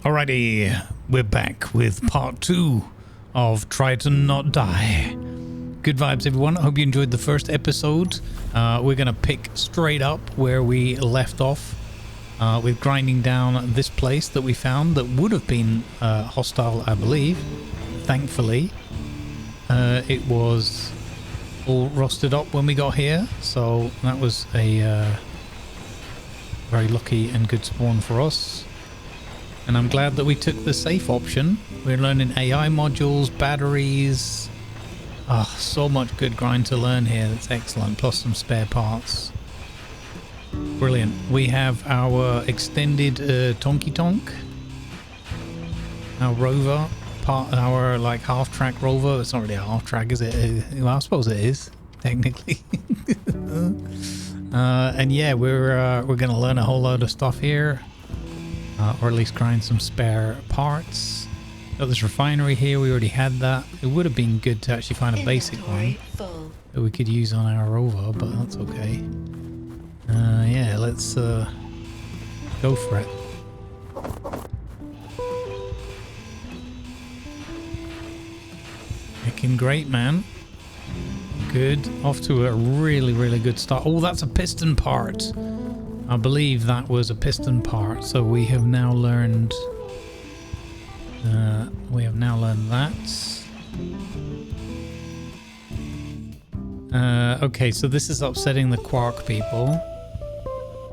Alrighty, we're back with part 2 of Triton Not Die. Good vibes, everyone. I hope you enjoyed the first episode. We're going to pick straight up where we left off with grinding down this place that we found that would have been hostile, I believe. Thankfully, it was all rusted up when we got here, so that was a very lucky and good spawn for us. And I'm glad that we took the safe option. We're learning AI modules, batteries. So much good grind to learn here. That's excellent. Plus some spare parts. Brilliant. We have our extended Tonk. Our Rover. Our like half-track Rover. It's not really a half-track, is it? Well, I suppose it is, technically. And yeah, we're going to learn a whole load of stuff here. Or at least grind some spare parts. Got this refinery here, we already had that. It would have been good to actually find a basic one that we could use on our Rover, but that's okay. Yeah, let's go for it. Looking great, man. Good. Off to a really, really good start. Oh, that's a piston part. I believe that was a piston part, so we have now learned that. Okay, so this is upsetting the Quark people.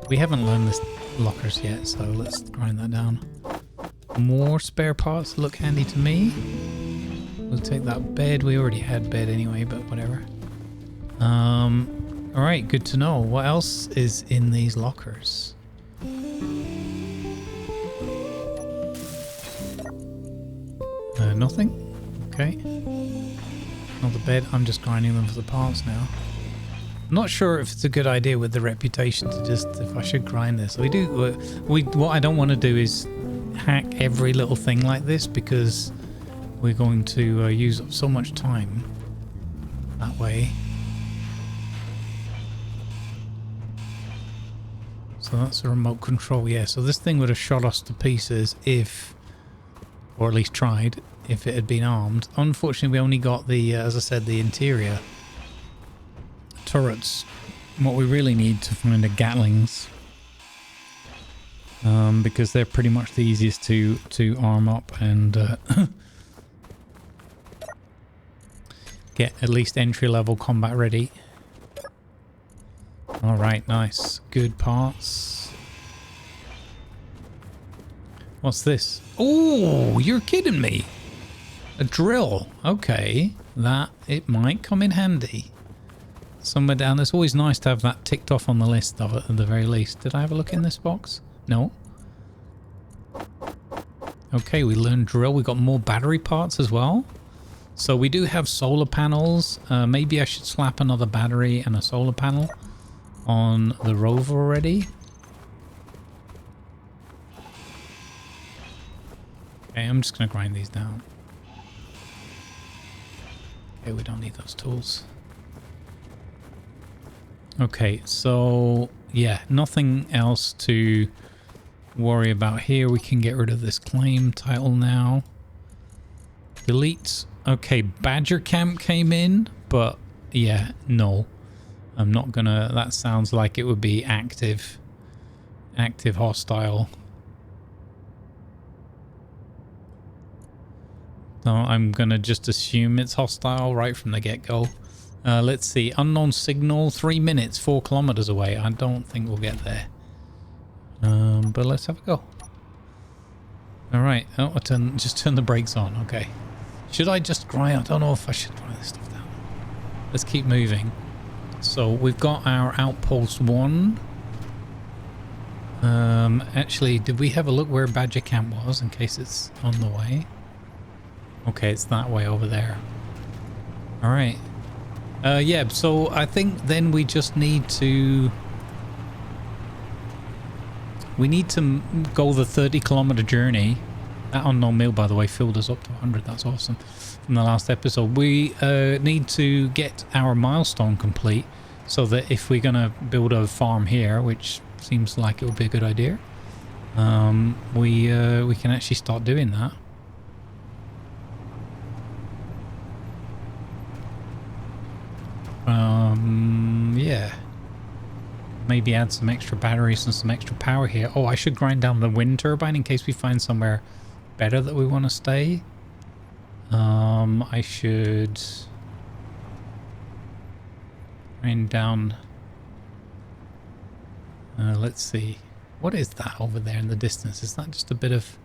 We haven't learned this lockers yet, so let's grind that down. More spare parts look handy to me. We'll take that bed. We already had bed anyway, but whatever. Alright, good to know. What else is in these lockers? Nothing? Okay. Not the bed. I'm just grinding them for the parts now. I'm not sure if it's a good idea with the reputation to just, if I should grind this. What I don't want to do is hack every little thing like this, because we're going to use up so much time that way. So that's a remote control, yeah. So this thing would have shot us to pieces if, or at least tried, if it had been armed. Unfortunately, we only got the, as I said, the interior turrets. What we really need to find are Gatlings, because they're pretty much the easiest to arm up and get at least entry-level combat ready. Alright, nice. Good parts. What's this? Oh, you're kidding me. A drill. Okay. That, it might come in handy. Somewhere down. It's always nice to have that ticked off on the list of it at the very least. Did I have a look in this box? No. Okay, we learned drill. We got more battery parts as well. So we do have solar panels. Maybe I should slap another battery and a solar panel on the Rover already. Okay, I'm just going to grind these down. Okay, we don't need those tools. Okay, so yeah, nothing else to worry about here. We can get rid of this claim title now. Delete. Okay, Badger Camp came in, but yeah, no. I'm not gonna, that sounds like it would be active hostile. So I'm gonna just assume it's hostile right from the get-go. Let's see, unknown signal, 3 minutes, 4 kilometers away. I don't think we'll get there. But let's have a go. Alright, oh, just turn the brakes on, okay. Should I just grind? I don't know if I should grind this stuff down. Let's keep moving. So we've got our outpost 1. Actually, did we have a look where Badger Camp was in case it's on the way? Okay, it's that way over there. Alright. Yeah, so I think then we just need to... We need to go the 30-kilometer journey. That unknown mill, by the way, filled us up to 100. That's awesome. From the last episode, we need to get our milestone complete, so that if we're gonna build a farm here, which seems like it would be a good idea, we can actually start doing that. Yeah. Maybe add some extra batteries and some extra power here. Oh, I should grind down the wind turbine in case we find somewhere better that we want to stay. I should grind down. Let's see. What is that over there in the distance? Is that just a bit of...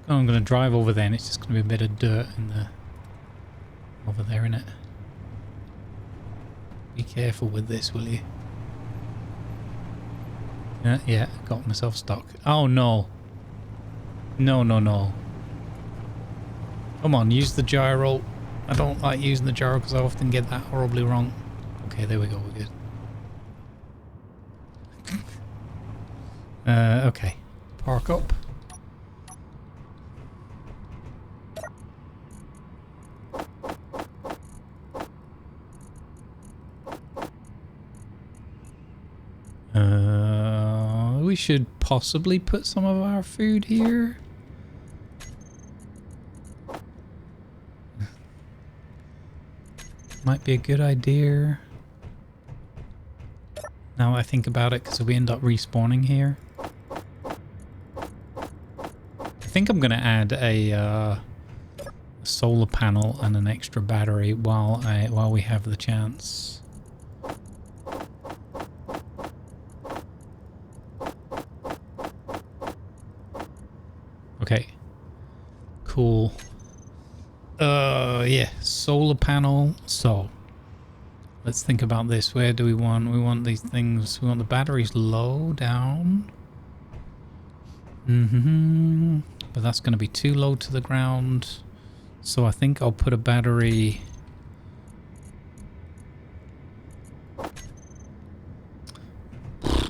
Oh, I'm going to drive over there and it's just going to be a bit of dirt in the... over there, innit? Be careful with this, will you? Yeah, got myself stuck. Oh, no. No, no, no. Come on, use the gyro. I don't like using the gyro because I often get that horribly wrong. Okay, there we go, we're good. Okay. Park up. We should possibly put some of our food here. Might be a good idea. Now I think about it, because we end up respawning here. I think I'm going to add a solar panel and an extra battery while we have the chance. Okay. Cool. Yeah, solar panel. So, let's think about this. Where do we want? We want these things. We want the batteries low down. But that's going to be too low to the ground. So I think I'll put a battery...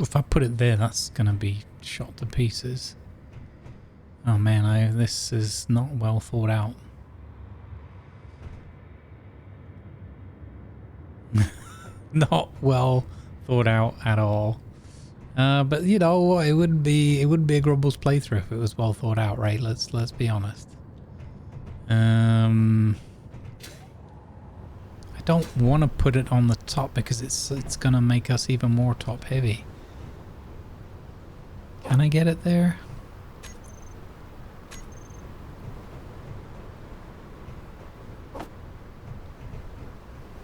If I put it there, that's going to be shot to pieces. Oh man, this is not well thought out. Not well thought out at all. But you know, it would be a Grumbles playthrough if it was well thought out, right? Let's be honest. I don't want to put it on the top because it's gonna make us even more top heavy. Can I get it there?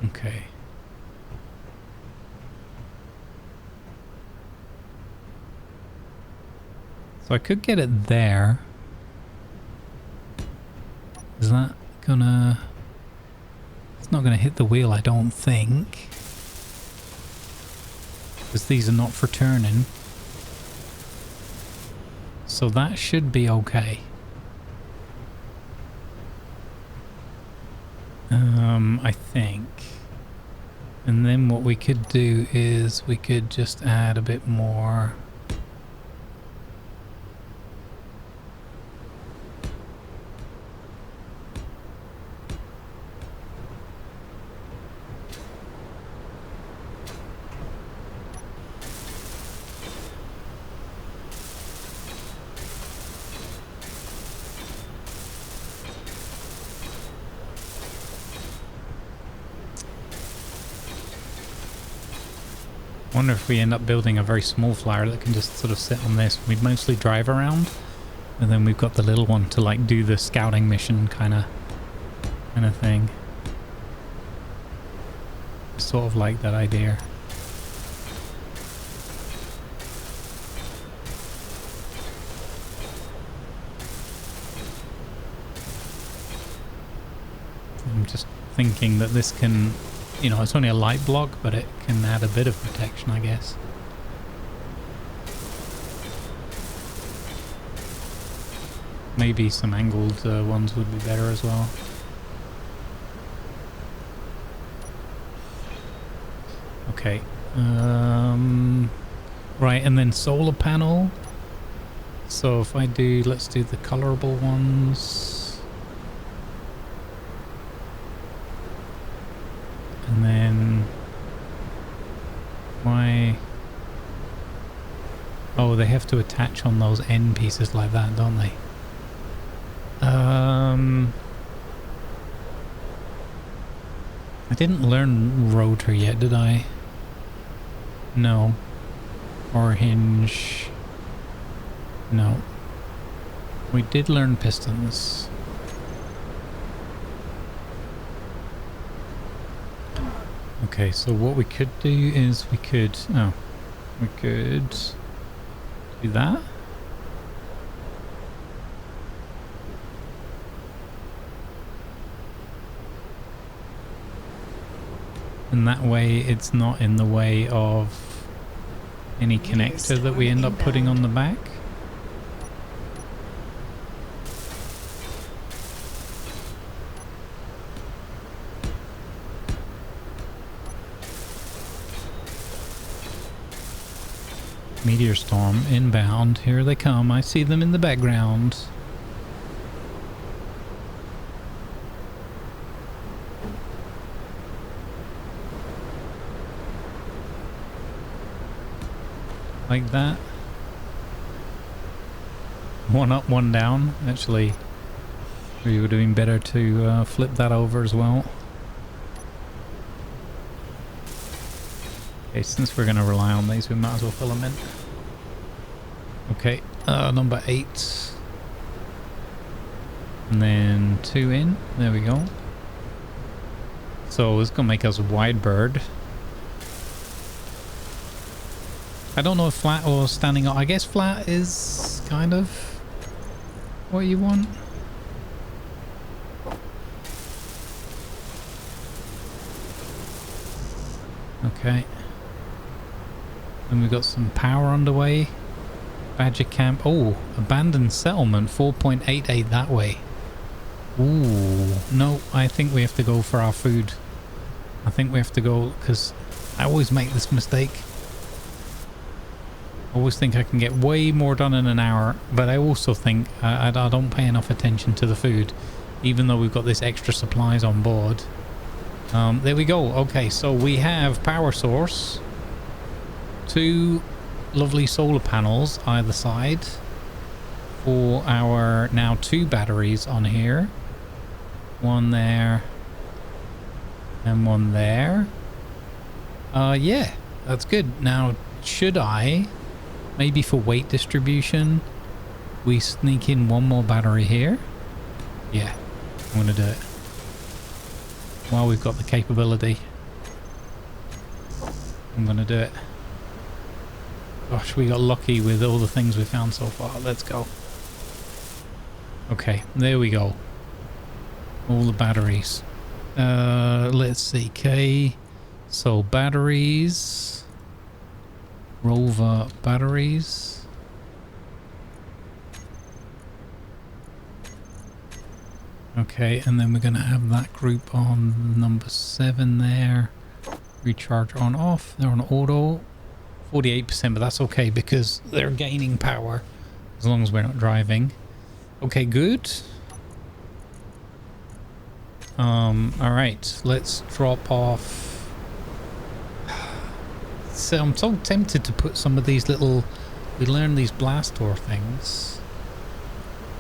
Okay. So I could get it there. Is that gonna... It's not gonna hit the wheel, I don't think. Because these are not for turning. So that should be okay. I think. And then what we could do is we could just add a bit more. I wonder if we end up building a very small flyer that can just sort of sit on this. We'd mostly drive around, and then we've got the little one to like do the scouting mission kind of thing. Sort of like that idea. I'm just thinking that this can, you know, it's only a light block, but it can add a bit of protection, I guess. Maybe some angled ones would be better as well. Okay. Right, and then solar panel. So if I do, let's do the colorable ones. And then... Why... Oh, they have to attach on those end pieces like that, don't they? I didn't learn rotor yet, did I? No. Or hinge. No. We did learn pistons. Okay, so what we could do is we could do that. And that way it's not in the way of any connector that we end up putting on the back. Meteor storm inbound. Here they come. I see them in the background. Like that. One up, one down. Actually, we would have been better to flip that over as well. Okay, since we're going to rely on these, we might as well fill them in. Okay, number 8. And then 2 in. There we go. So it's going to make us a wide bird. I don't know if flat or standing up. I guess flat is kind of what you want. Okay. And we've got some power underway. Badger camp. Oh, abandoned settlement 4.88 that way. Ooh, no, I think we have to go for our food. I think we have to go because I always make this mistake. I always think I can get way more done in an hour, but I also think I don't pay enough attention to the food, even though we've got this extra supplies on board. There we go. Okay, so we have power source. 2 lovely solar panels either side for our now 2 batteries on here. 1 there and 1 there. Yeah, that's good. Now, should I, maybe for weight distribution, we sneak in 1 more battery here? Yeah, I'm gonna do it while we've got the capability. I'm gonna do it. Gosh, we got lucky with all the things we found so far. Let's go. Okay, there we go. All the batteries. Let's see. K. So batteries. Rover batteries. Okay, and then we're going to have that group on number 7 there. Recharge on off. They're on auto. 48%, but that's okay because they're gaining power as long as we're not driving. Okay, good. Alright, let's drop off. So I'm so tempted to put some of these little... We learned these blast door things.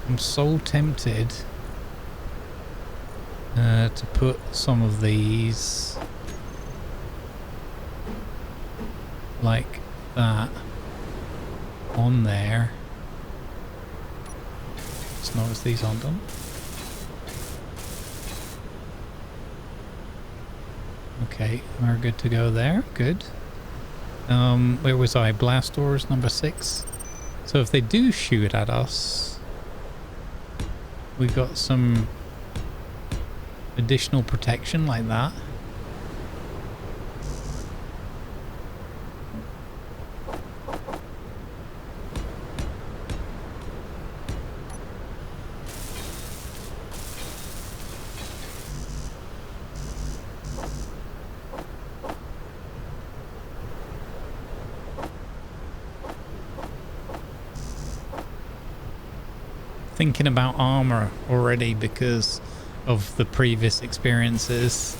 I'm so tempted to put some of these like that on there. Just notice these aren't done. Okay, we're good to go there. Good. Where was I? Blast doors number 6. So if they do shoot at us, we've got some additional protection like that. Thinking about armor already because of the previous experiences.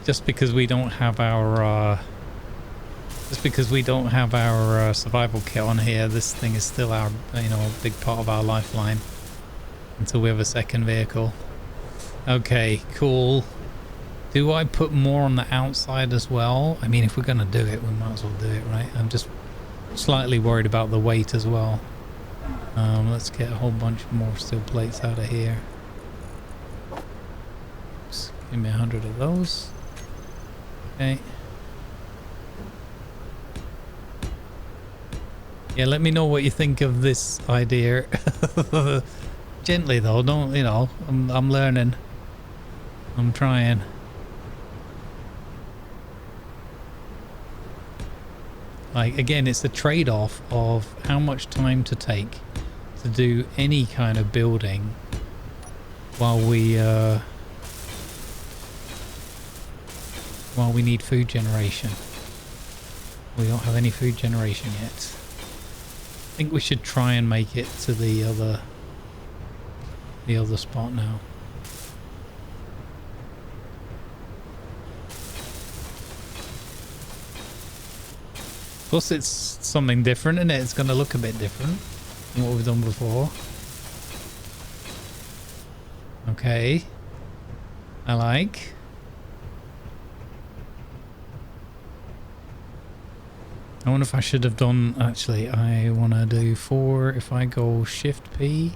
Just because we don't have our Just because we don't have our survival kit on here, this thing is still our, you know, a big part of our lifeline until we have a second vehicle. Okay, cool. Do I put more on the outside as well? I mean, if we're going to do it, we might as well do it, right? I'm just slightly worried about the weight as well. Let's get a whole bunch more steel plates out of here. Just give me 100 of those. Okay. Yeah, let me know what you think of this idea. Gently though, don't, you know, I'm learning. I'm trying. Like, again, it's the trade-off of how much time to take to do any kind of building while we need food generation. We don't have any food generation yet. I think we should try and make it to the other spot now. Plus it's something different, isn't it? It's going to look a bit different than what we've done before. Okay. I like. I wonder if I should have done, actually, I want to do 4, if I go Shift P,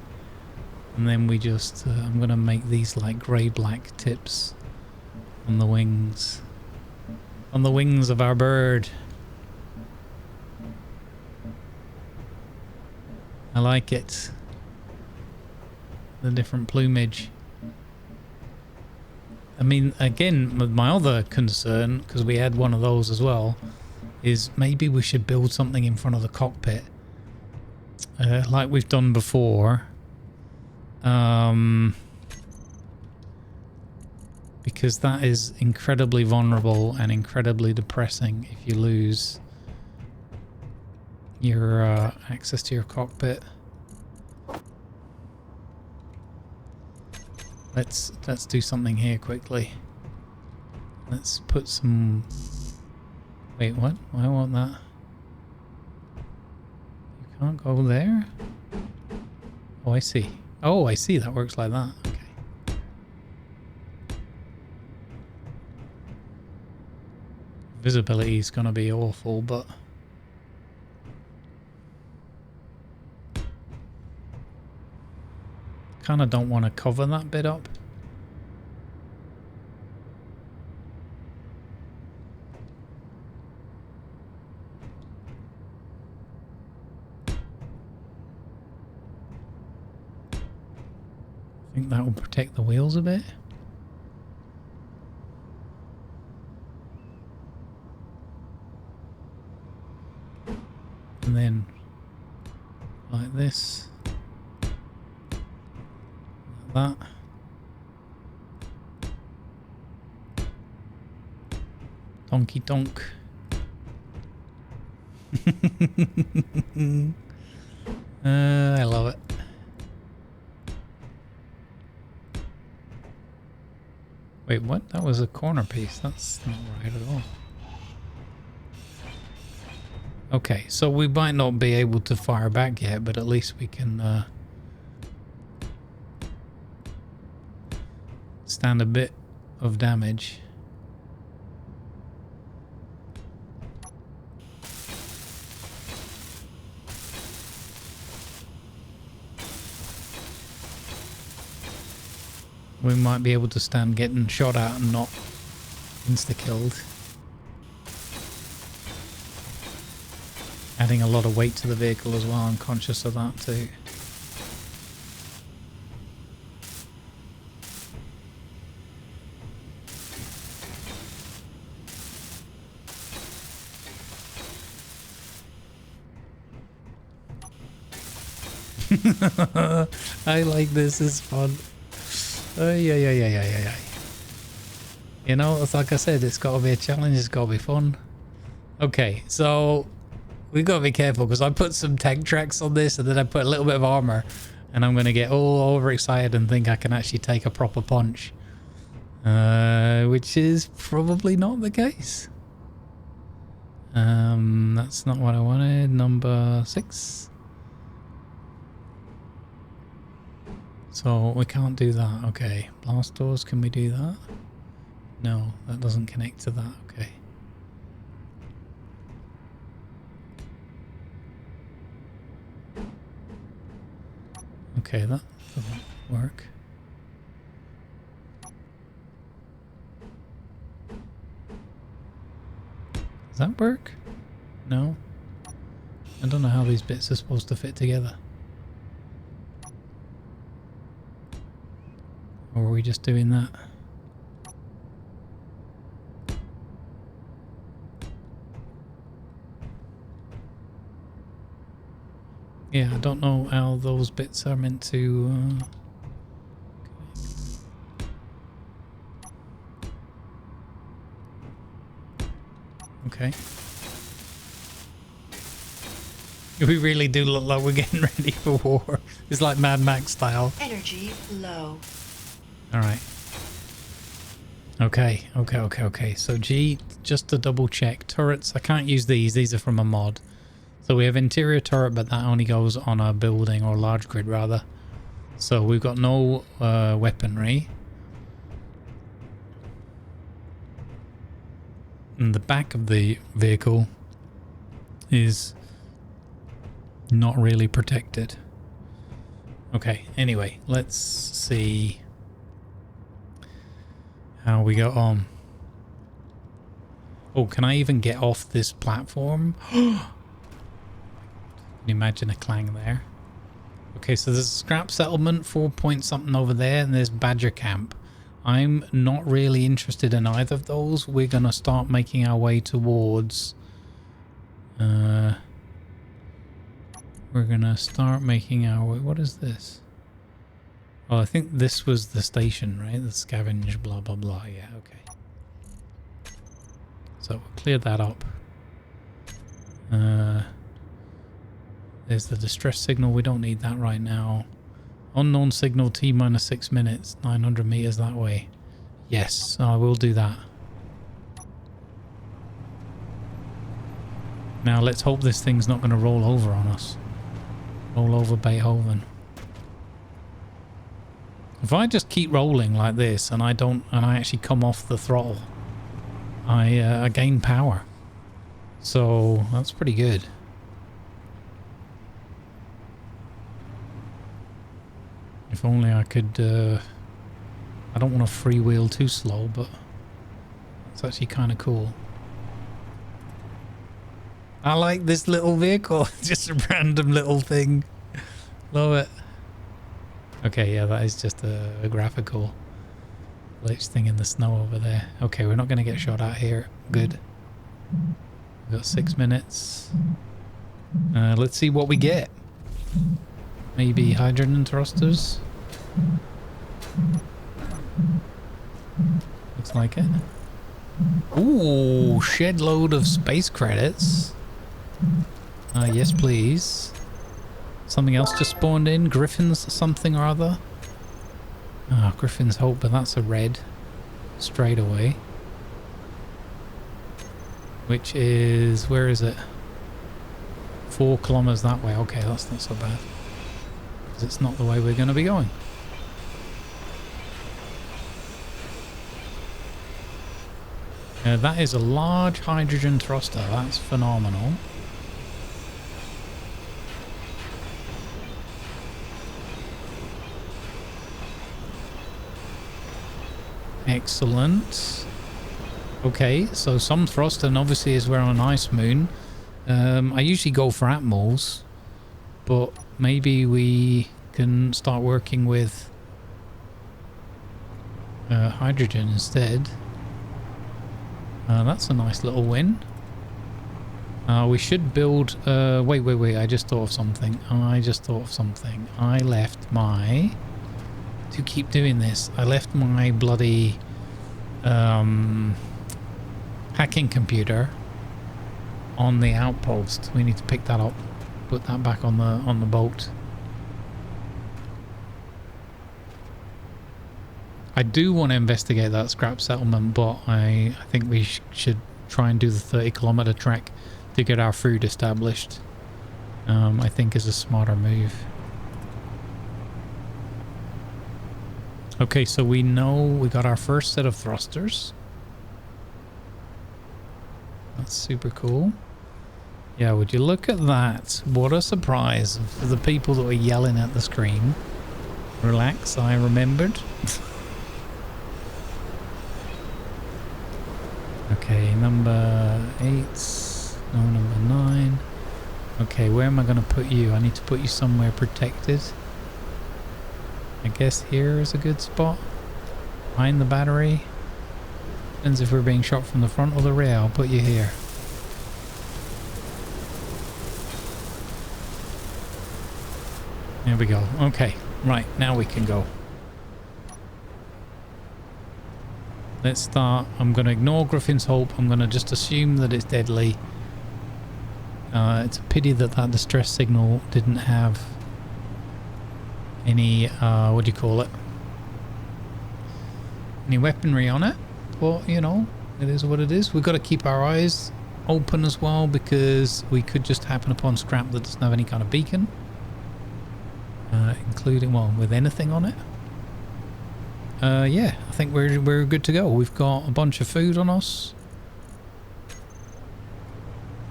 and then we just, I'm going to make these like grey-black tips on the wings. On the wings of our bird. I like it. The different plumage. I mean, again, my other concern, because we had one of those as well, is maybe we should build something in front of the cockpit. Like we've done before. Because that is incredibly vulnerable and incredibly depressing if you lose your access to your cockpit. Let's do something here quickly. Let's put some... Wait, what? Why won't that? You can't go there? Oh, I see. Oh, I see. That works like that. Okay. Visibility is going to be awful, but... kind of don't want to cover that bit up. I think that will protect the wheels a bit. And then like this. Like that. Tonky tonk. I love it. Wait, what? That was a corner piece. That's not right at all. Okay, so we might not be able to fire back yet, but at least we can stand a bit of damage. We might be able to stand getting shot at and not insta-killed. Adding a lot of weight to the vehicle as well, I'm conscious of that too. I like this, it's fun. Yeah. You know, it's like I said, it's got to be a challenge, it's got to be fun. Okay, so we've got to be careful because I put some tank tracks on this and then I put a little bit of armor and I'm going to get all overexcited and think I can actually take a proper punch. Which is probably not the case. That's not what I wanted. Number 6. So we can't do that. Okay. Blast doors, can we do that? No, that doesn't connect to that. Okay. Okay, that doesn't work. Does that work? No. I don't know how these bits are supposed to fit together. Or are we just doing that? Yeah, I don't know how those bits are meant to... Okay. We really do look like we're getting ready for war. It's like Mad Max style. Energy low. Alright. Okay. So G, just to double check. Turrets, I can't use these. These are from a mod. So we have interior turret, but that only goes on a building, or large grid rather. So we've got no weaponry. And the back of the vehicle is not really protected. Okay, anyway, let's see how we go on. Oh, can I even get off this platform? Can you imagine a clang there? Okay, so there's a scrap settlement, 4 point something over there, and there's Badger Camp. I'm not really interested in either of those. We're going to start making our way towards... we're going to start making our way... What is this? Oh, I think this was the station, right? The scavenge, blah, blah, blah. Yeah, okay. So we'll clear that up. There's the distress signal. We don't need that right now. Unknown signal T minus 6 minutes. 900 meters that way. Yes, I will do that. Now let's hope this thing's not going to roll over on us. Roll over Beethoven. If I just keep rolling like this and I actually come off the throttle, I gain power. So that's pretty good. If only I could, I don't want to freewheel too slow, but it's actually kind of cool. I like this little vehicle, just a random little thing. Love it. Okay, yeah, that is just a graphical glitch thing in the snow over there. Okay, we're not going to get shot at here. Good. We've got 6 minutes. Let's see what we get. Maybe hydrogen thrusters. Looks like it. Ooh, shed load of space credits. Yes, please. Something else just spawned in. Griffin's something or other. Ah, Griffin's Hope, but that's a red. Straight away. Which is... Where is it? 4 kilometers that way. Okay, that's not so bad. Because it's not the way we're going to be going. That is a large hydrogen thruster. That's phenomenal. Excellent. Okay, so some thrust, and obviously as we're on an ice moon, I usually go for atmols, but maybe we can start working with hydrogen instead. That's a nice little win. We should build... wait, I just thought of something. I left my... To keep doing this, I left my bloody hacking computer on the outpost. We need to pick that up, put that back on the boat. I do want to investigate that scrap settlement, but I think we should try and do the 30-kilometer trek to get our food established. I think is a smarter move. Okay, so we know we got our first set of thrusters. That's super cool. Yeah, would you look at that? What a surprise for the people that were yelling at the screen. Relax, I remembered. Okay, number 8. No, number 9. Okay, where am I going to put you? I need to put you somewhere protected. I guess here is a good spot. Behind the battery. Depends if we're being shot from the front or the rear. I'll put you here. There we go. Okay, right, now we can go. Let's start. I'm going to ignore Griffin's Hope. I'm going to just assume that it's deadly. It's a pity that that distress signal didn't have any, what do you call it? Any weaponry on it. But, you know, it is what it is. We've got to keep our eyes open as well, because we could just happen upon scrap that doesn't have any kind of beacon. Including, well, with anything on it. Yeah, I think we're good to go. We've got a bunch of food on us.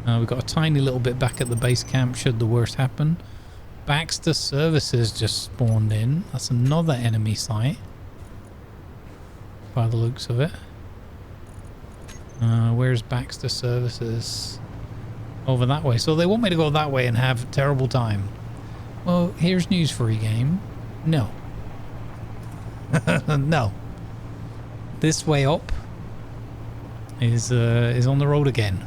We've got a tiny little bit back at the base camp should the worst happen. Baxter Services just spawned in. That's another enemy site, by the looks of it. Where's Baxter Services? Over that way. So they want me to go that way and have a terrible time. Well, here's news for you, game. No. No. This way up is on the road again.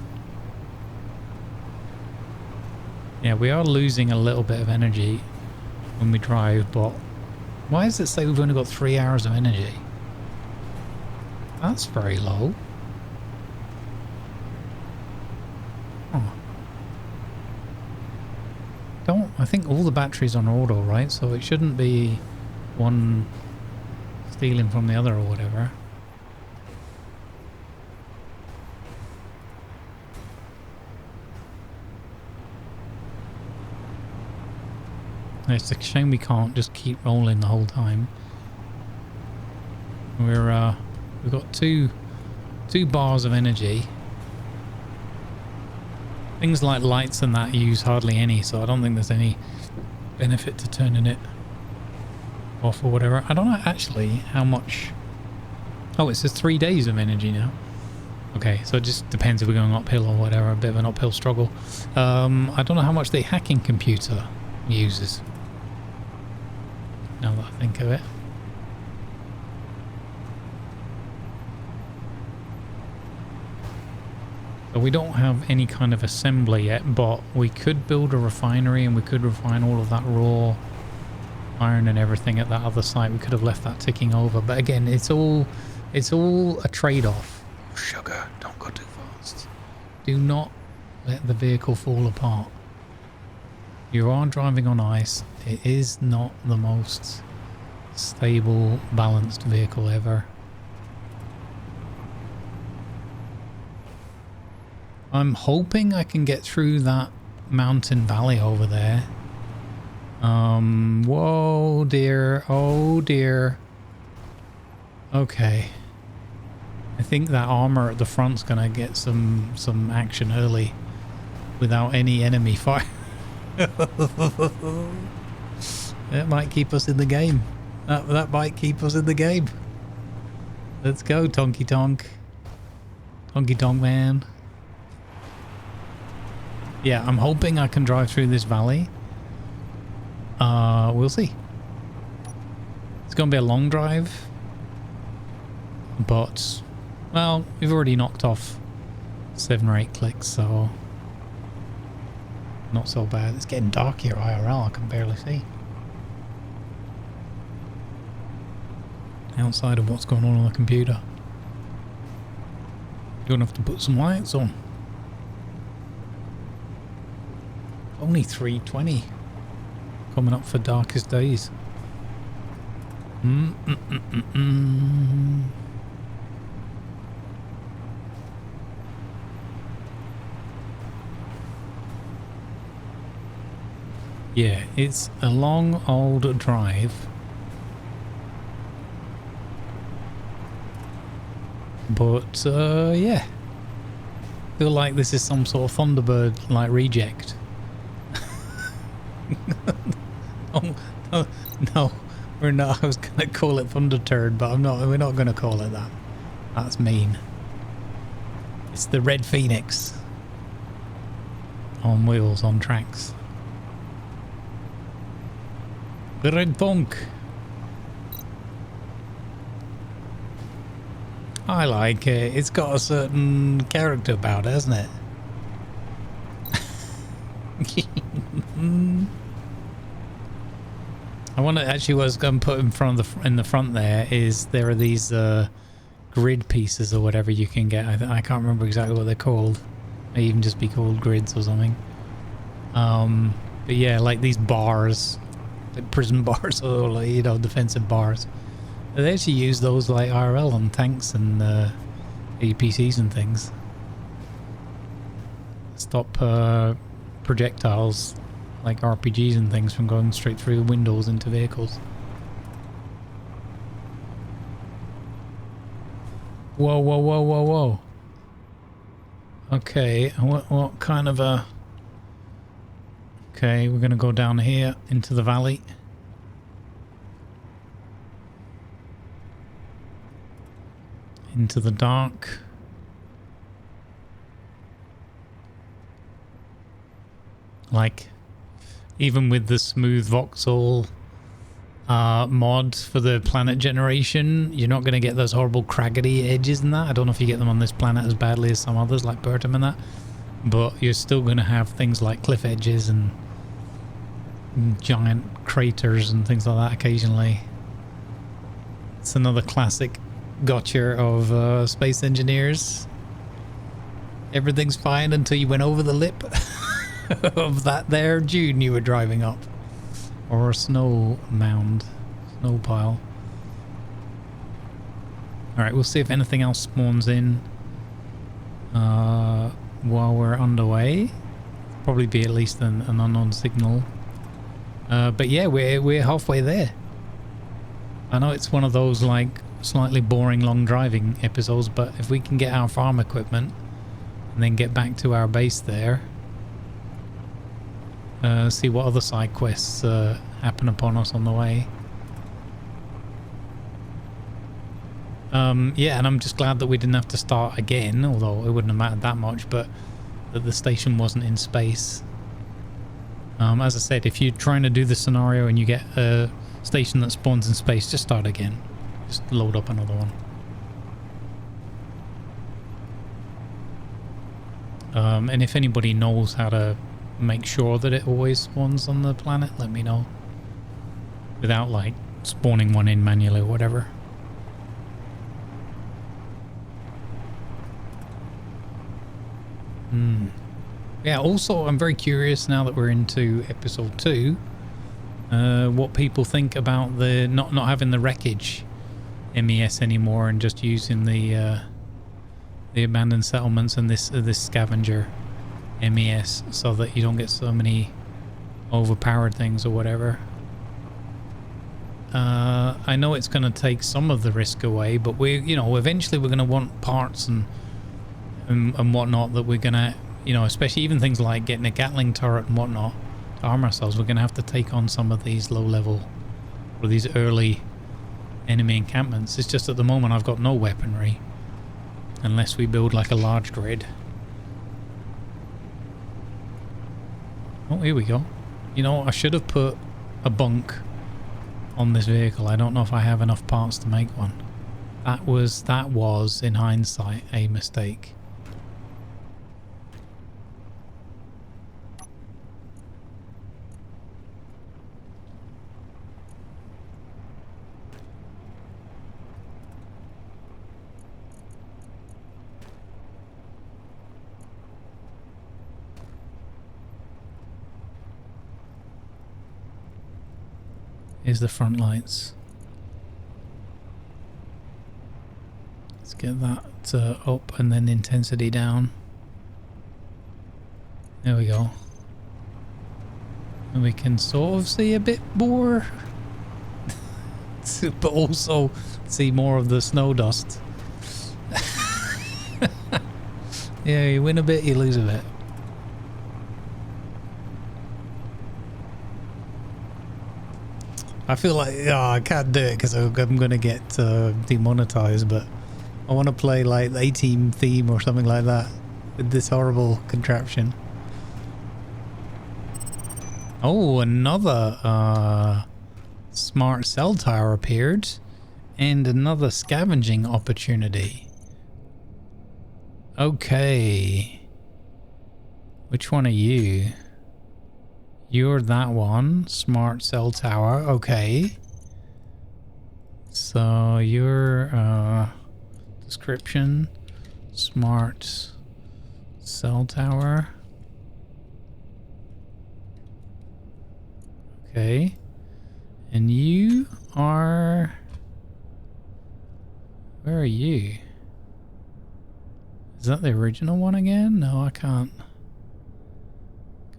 Yeah, we are losing a little bit of energy when we drive, but why does it say we've only got 3 hours of energy? That's very low. Oh. I think all the batteries on auto, right? So it shouldn't be one stealing from the other or whatever. It's a shame we can't just keep rolling the whole time. We've got two bars of energy. Things like lights and that use hardly any, so I don't think there's any benefit to turning it off or whatever. I don't know actually how much. Oh, it says 3 days of energy now. Okay, so it just depends if we're going uphill or whatever. A bit of an uphill struggle. I don't know how much the hacking computer uses, now that I think of it. So we don't have any kind of assembly yet, but we could build a refinery and we could refine all of that raw iron and everything at that other site. We could have left that ticking over, but again, it's all a trade-off. Sugar, don't go too fast. Do not let the vehicle fall apart. You are driving on ice. It is not the most stable, balanced vehicle ever. I'm hoping I can get through that mountain valley over there. Whoa, dear. Oh, dear. Okay. I think that armor at the front's gonna get some action early without any enemy fire. It might keep us in the game. That might keep us in the game. Let's go, Tonky Tonk. Tonky Tonk man. Yeah, I'm hoping I can drive through this valley. We'll see. It's gonna be a long drive, but well, we've already knocked off 7 or 8 clicks, so not so bad. It's getting dark here IRL, I can barely see outside of what's going on the computer. You're gonna have to put some lights on. Only 3:20. Coming up for darkest days. Yeah, it's a long old drive. But yeah, feel like this is some sort of Thunderbird like reject. Oh, no, we're not. I was gonna call it Thunder Turd, but I'm not. We're not gonna call it that. That's mean. It's the Red Phoenix on wheels, on tracks. The Red Thonk. I like it. It's got a certain character about it, hasn't it? I wonder actually what I was going to put in front of the front there is there are these grid pieces or whatever you can get. I can't remember exactly what they're called. They even just be called grids or something. But yeah, like these bars, like prison bars or like, you know, defensive bars. They actually use those like IRL on tanks and APCs and things. Stop projectiles like RPGs and things from going straight through windows into vehicles. Whoa, whoa, whoa, whoa, whoa. Okay, what kind of a... Okay, we're going to go down here into the valley. Into the dark. Like, even with the smooth voxel mod for the planet generation, you're not going to get those horrible craggedy edges and that. I don't know if you get them on this planet as badly as some others like Bertum and that, but you're still going to have things like cliff edges and giant craters and things like that occasionally. It's another classic gotcha of space engineers. Everything's fine until you went over the lip of that there dune you were driving up, or a snow mound, snow pile. Alright, we'll see if anything else spawns in while we're underway. Probably be at least an unknown signal. But yeah, we're halfway there. I know it's one of those like slightly boring long driving episodes, but if we can get our farm equipment and then get back to our base there, see what other side quests happen upon us on the way. Yeah, and I'm just glad that we didn't have to start again, although it wouldn't have mattered that much, but that the station wasn't in space. As I said, if you're trying to do the scenario and you get a station that spawns in space, just start again. Just load up another one. And if anybody knows how to make sure that it always spawns on the planet, let me know. Without like spawning one in manually or whatever. Yeah, also I'm very curious now that we're into episode 2, what people think about the not having the wreckage MES anymore and just using the abandoned settlements and this scavenger MES, so that you don't get so many overpowered things or whatever. I know it's going to take some of the risk away, but eventually we're going to want parts and whatnot that we're going to, especially even things like getting a Gatling turret and whatnot to arm ourselves. We're going to have to take on some of these low level or these early enemy encampments. It's just at the moment I've got no weaponry unless we build like a large grid. Oh, here we go. I should have put a bunk on this vehicle. I don't know if I have enough parts to make one. That was in hindsight a mistake. Here's the front lights. Let's get that up and then intensity down. There we go. And we can sort of see a bit more. But also see more of the snow dust. Yeah, you win a bit, you lose a bit. I feel like, oh, I can't do it because I'm going to get demonetized, but I want to play like the A-Team theme or something like that with this horrible contraption. Oh, another smart cell tower appeared and another scavenging opportunity. Okay. Which one are you? You're that one. Smart cell tower. Okay. So your description. Smart cell tower. Okay. And you are... Where are you? Is that the original one again? No, I can't.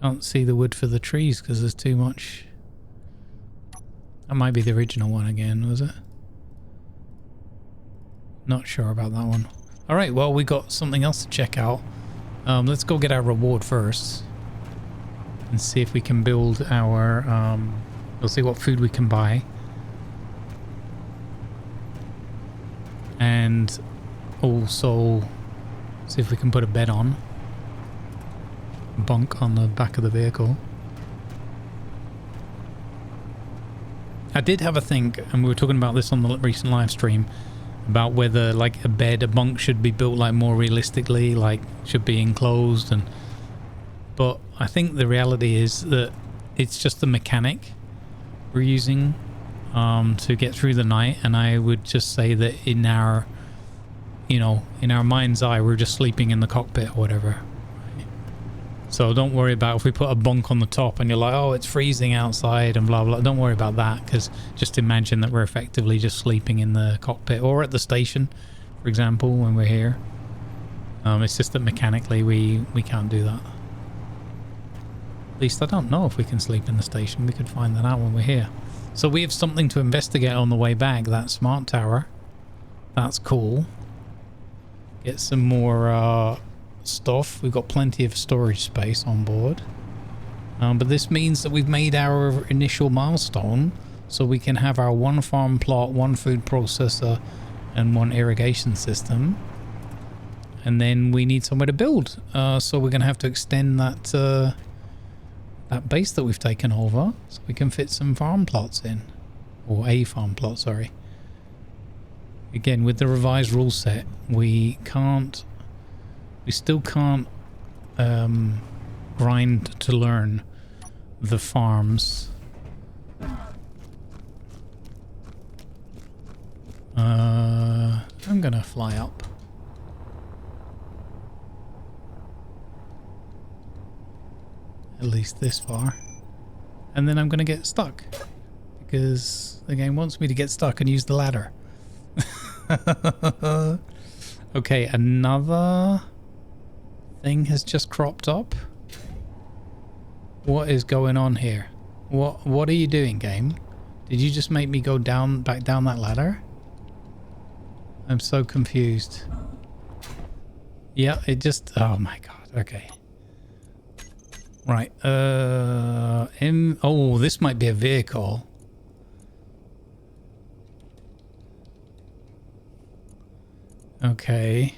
Can't see the wood for the trees because there's too much. That might be the original one again, was it? Not sure about that one. Alright, well, we got something else to check out. Let's go get our reward first. And see if we can build our... we'll see what food we can buy. And also see if we can put a bed on. Bunk on the back of the vehicle. I did have a think, and we were talking about this on the recent live stream, about whether like a bed, a bunk should be built like more realistically, like should be enclosed, and but I think the reality is that it's just the mechanic we're using to get through the night, and I would just say that in our, you know, in our mind's eye, we're just sleeping in the cockpit or whatever. So don't worry about if we put a bunk on the top and you're like, oh, it's freezing outside and blah, blah. Don't worry about that, because just imagine that we're effectively just sleeping in the cockpit or at the station, for example, when we're here. It's just that mechanically we can't do that. At least I don't know if we can sleep in the station. We could find that out when we're here. So we have something to investigate on the way back. That smart tower. That's cool. Get some more... stuff. We've got plenty of storage space on board, but this means that we've made our initial milestone, so we can have our one farm plot, one food processor, and one irrigation system. And then we need somewhere to build, so we're gonna have to extend that that base that we've taken over, so we can fit some farm plots in, or a farm plot, sorry. Again, with the revised rule set, we still can't grind to learn the farms. I'm gonna fly up. At least this far. And then I'm gonna get stuck. Because the game wants me to get stuck and use the ladder. Okay, another... thing has just cropped up. What is going on here? What are you doing, game? Did you just make me go back down that ladder? I'm so confused. Yeah, it just... oh my god, okay. Right, oh, this might be a vehicle. Okay.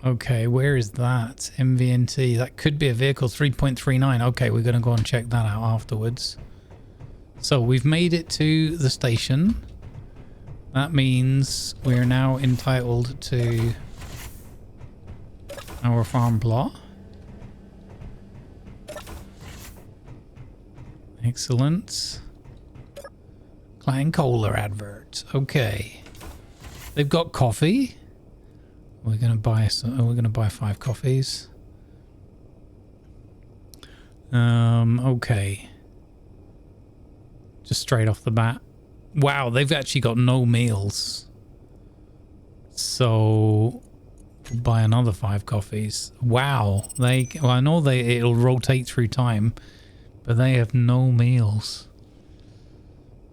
Okay, where is that? MVNT. That could be a vehicle. 3.39. Okay, we're going to go and check that out afterwards. So we've made it to the station. That means we're now entitled to our farm plot. Excellent. Clan Cola advert. Okay. They've got coffee. We're gonna buy some. We're gonna buy 5 coffees. Okay. Just straight off the bat. Wow, they've actually got no meals. So Buy another 5 coffees. Wow. Well, I know it'll rotate through time, but they have no meals.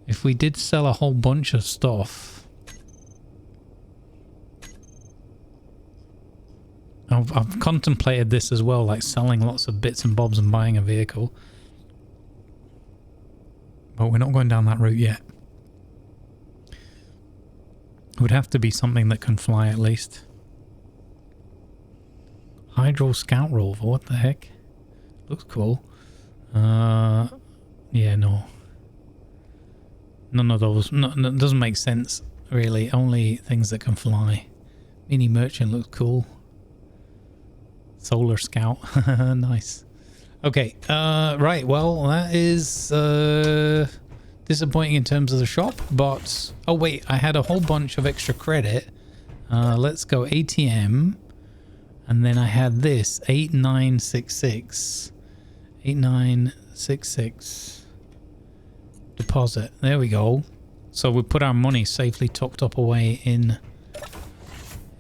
If we did sell a whole bunch of stuff, I've contemplated this as well, like selling lots of bits and bobs and buying a vehicle. But we're not going down that route yet. It would have to be something that can fly at least. Hydro Scout Rover, what the heck? Looks cool. Yeah, no. None of those. No, it doesn't make sense, really. Only things that can fly. Mini Merchant looks cool. Solar Scout. Nice. Okay, right, well, that is disappointing in terms of the shop, but... Oh, wait, I had a whole bunch of extra credit. Let's go ATM. And then I had this, 8966. 8966. Deposit. There we go. So we put our money safely tucked up away in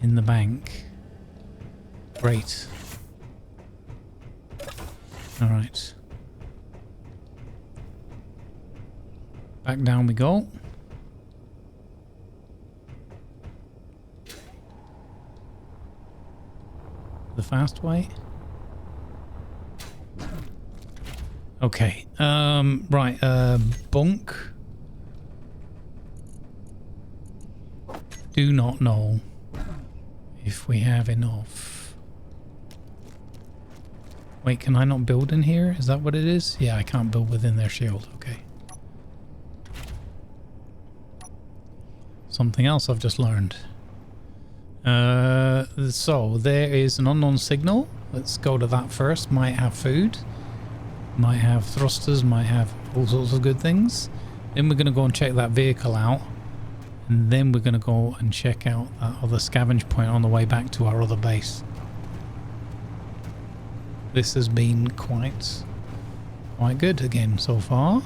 the bank. Great. All right. Back down we go. The fast way. Okay. Right. Bunk. Do not know if we have enough. Wait, can I not build in here? Is that what it is? Yeah, I can't build within their shield. Okay. Something else I've just learned. So there is an unknown signal. Let's go to that first. Might have food. Might have thrusters. Might have all sorts of good things. Then we're going to go and check that vehicle out. And then we're going to go and check out that other scavenge point on the way back to our other base. This has been quite good again so far.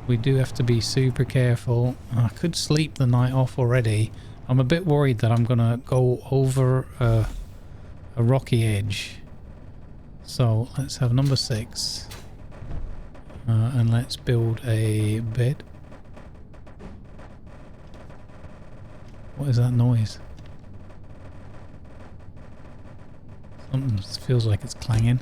We do have to be super careful. I could sleep the night off already. I'm a bit worried that I'm gonna go over a rocky edge. So let's have number 6. And let's build a bed. What is that noise? Something feels like it's clanging.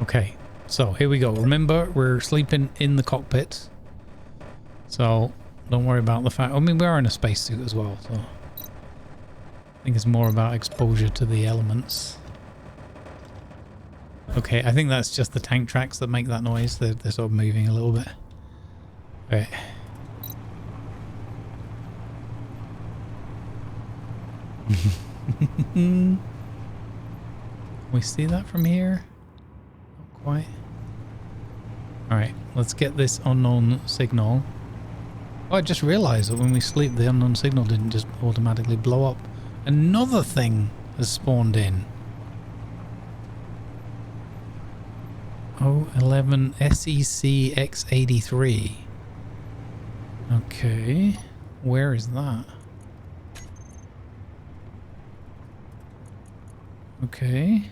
Okay, so here we go. Remember, we're sleeping in the cockpit. So don't worry about the fact. I mean, we are in a spacesuit as well, so I think it's more about exposure to the elements. Okay, I think that's just the tank tracks that make that noise. They're sort of moving a little bit. Okay. We see that from here? Not quite. Alright, let's get this unknown signal. Oh, I just realized that when we sleep, the unknown signal didn't just automatically blow up. Another thing has spawned in. 011 SEC X83. Okay, where is that? Okay.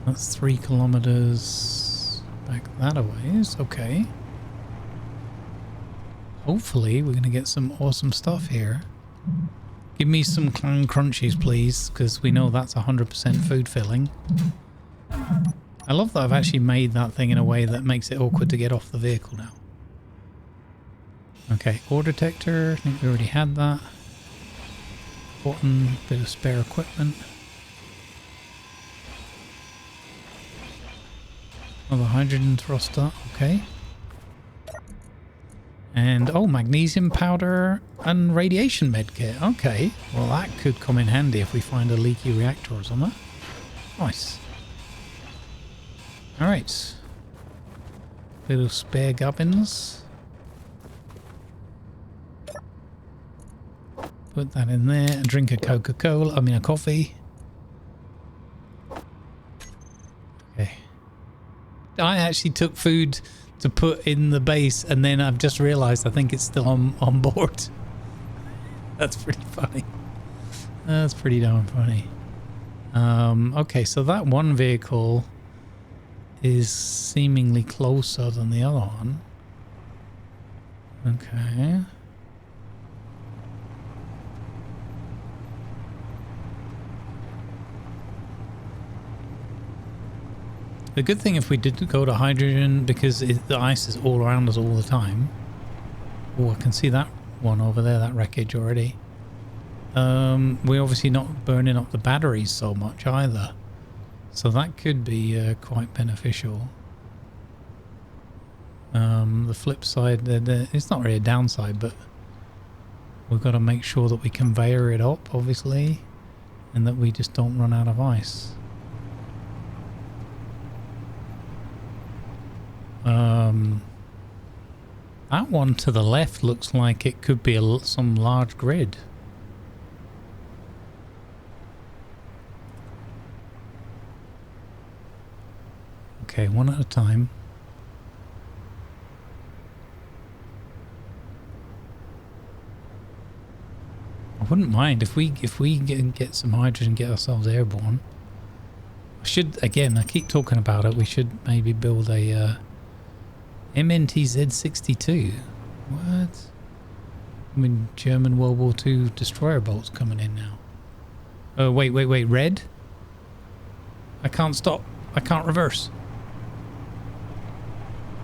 That's 3 kilometers back that a ways. Okay. Hopefully we're going to get some awesome stuff here. Give me some clan crunchies, please, because we know that's 100% food filling. I love that I've actually made that thing in a way that makes it awkward to get off the vehicle now. Okay, ore detector. I think we already had that. Button, bit of spare equipment. Another hydrogen thruster. Okay. And, oh, magnesium powder and radiation medkit. Okay. Well, that could come in handy if we find a leaky reactor or something. Nice. Alright. Bit of spare gubbins. Put that in there. Drink a Coca-Cola. I mean, a coffee. I actually took food to put in the base, and then I've just realized I think it's still on board. That's pretty funny. That's pretty darn funny. Okay, so that one vehicle is seemingly closer than the other one. Okay. The good thing if we did go to hydrogen, because the ice is all around us all the time. Oh, I can see that one over there, that wreckage already. We're obviously not burning up the batteries so much either. So that could be quite beneficial. The flip side, it's not really a downside, but we've got to make sure that we conveyor it up, obviously, and that we just don't run out of ice. That one to the left looks like it could be some large grid. Okay, one at a time. I wouldn't mind if we get some hydrogen, get ourselves airborne. I should, again, I keep talking about it, we should maybe build a MNTZ-62. What? I mean, German World War II destroyer boats coming in now. Oh, wait, red? I can't stop. I can't reverse.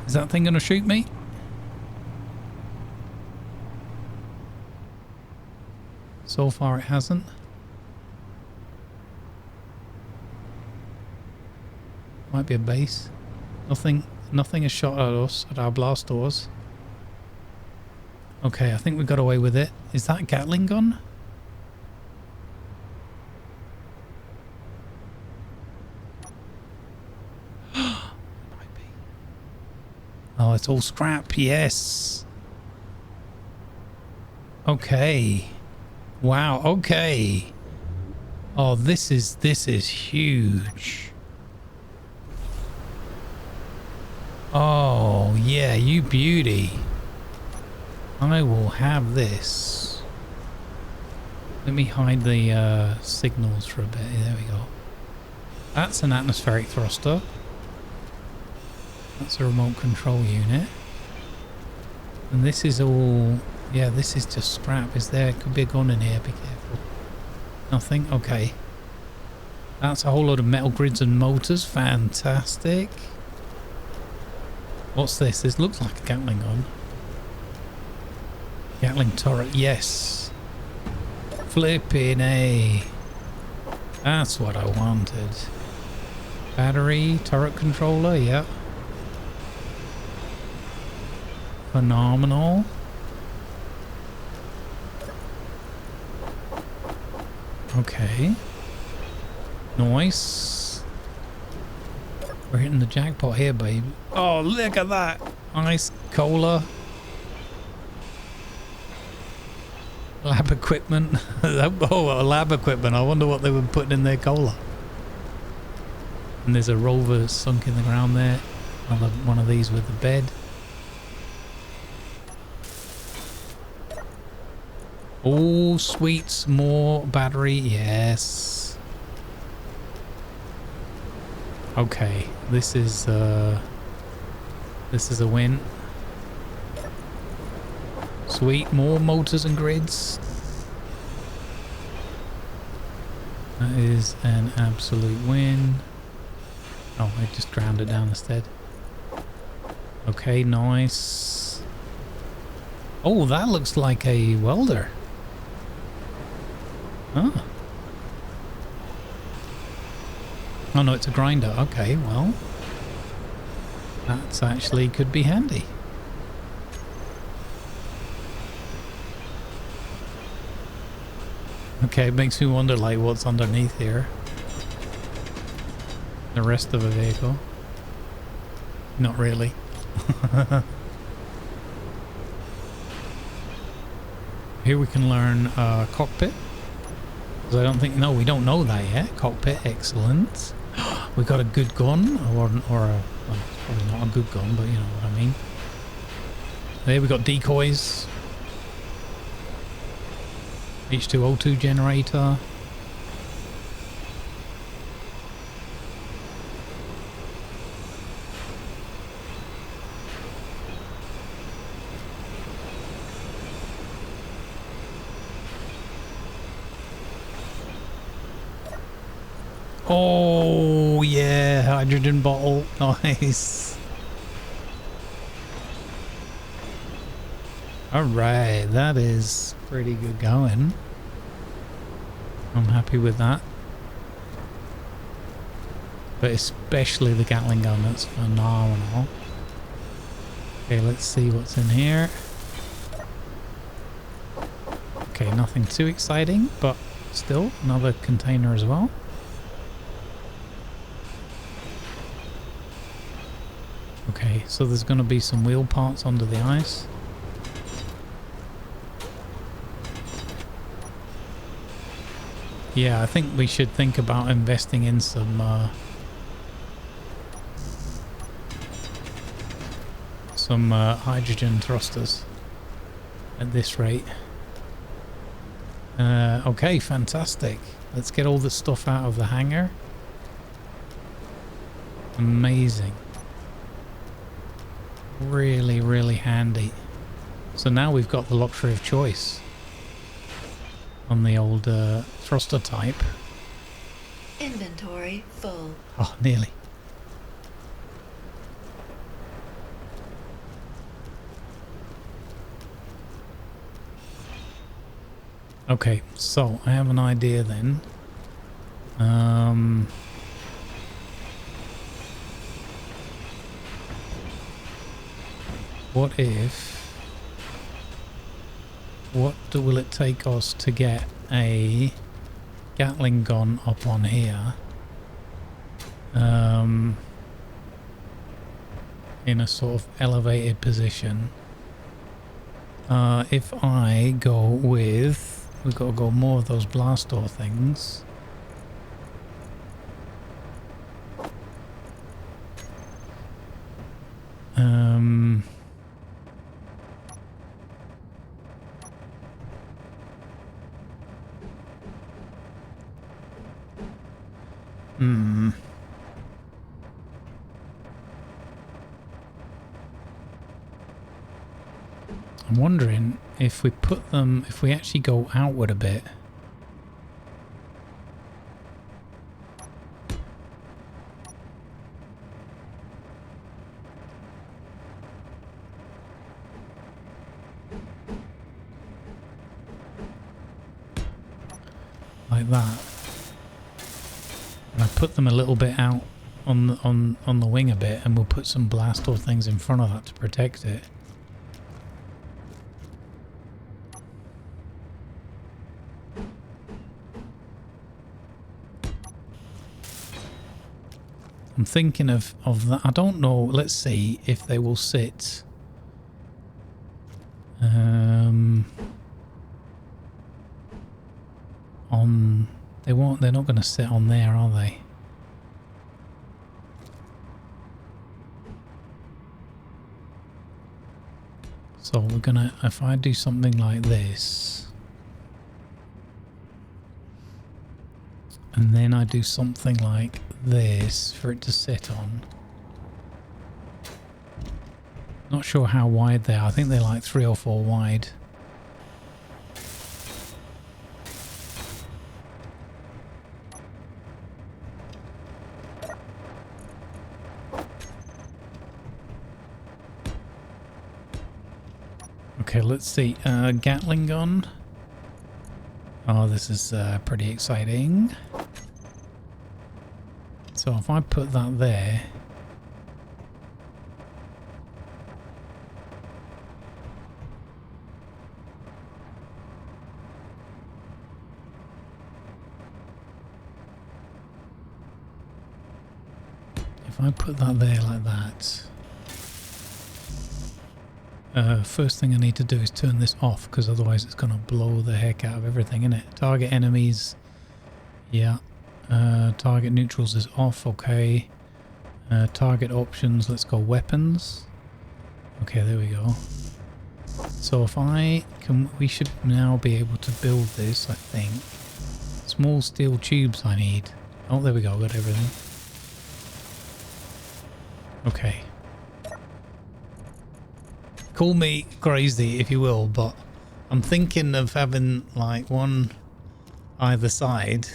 Is that thing gonna shoot me? So far it hasn't. Might be a base. Nothing is shot at us at our blast doors. Okay, I think we got away with it. Is that Gatling gun? Might be. Oh, it's all scrap. Yes. Okay. Wow. Okay. Oh, this is huge. Oh, yeah, you beauty. I will have this. Let me hide the signals for a bit. There we go. That's an atmospheric thruster. That's a remote control unit. And this is all... Yeah, this is just scrap. Could be a gun in here, be careful. Nothing? Okay. That's a whole load of metal grids and motors. Fantastic. What's this? This looks like a Gatling gun. Gatling turret, yes. Flipping A. That's what I wanted. Battery, turret controller, yeah. Phenomenal. Okay. Nice. We're hitting the jackpot here, babe. Oh, look at that. Ice cola. Lab equipment. Oh, lab equipment. I wonder what they were putting in their cola. And there's a Rover sunk in the ground there. One of these with the bed. Oh, sweets. More battery. Yes. Okay, this is a win. Sweet, more motors and grids. That is an absolute win. Oh, I just ground it down instead. Okay, nice. Oh, that looks like a welder. Oh. Oh no, it's a grinder. Okay, well, that's actually could be handy. Okay, it makes me wonder like what's underneath here. The rest of the vehicle. Not really. Here we can learn cockpit. Because I don't think, no, we don't know that yet. Cockpit, excellent. We got a good gun, or a, well, it's probably not a good gun, but you know what I mean. There we got decoys. H2O2 generator. Oh yeah, hydrogen bottle, nice. Alright, that is pretty good going. I'm happy with that. But especially the Gatling gun, that's phenomenal. Okay, let's see what's in here. Okay, nothing too exciting, but still another container as well. Okay, so there's going to be some wheel parts under the ice. Yeah, I think we should think about investing in some hydrogen thrusters at this rate. Okay, fantastic. Let's get all the stuff out of the hangar. Amazing. Really, really handy. So now we've got the luxury of choice on the old thruster type. Inventory full. Oh, nearly. Okay, so I have an idea then. What will it take us to get a Gatling gun up on here? In a sort of elevated position. If I go with, we've got to go more of those blast door things. I'm wondering if we put them, if we actually go outward a bit. Like that. And I put them a little bit out on the wing a bit, and we'll put some blast door things in front of that to protect it. I'm thinking of that. I don't know. Let's see if they will sit. On. They won't. They're not going to sit on there, are they? So we're gonna. If I do something like this, and then I do something like this for it to sit on. Not sure how wide they are. I think they're like 3 or 4 wide. Okay, let's see. Gatling gun. Oh, this is pretty exciting. So if I put that there, if I put that there like that, first thing I need to do is turn this off, because otherwise it's going to blow the heck out of everything, innit? Target enemies. Yeah, Target neutrals is off. Okay. Target options. Let's go weapons. Okay, there we go. So if I can, we should now be able to build this, I think. Small steel tubes I need. Oh, there we go. Got everything. Okay. Call me crazy if you will, but I'm thinking of having like one either side,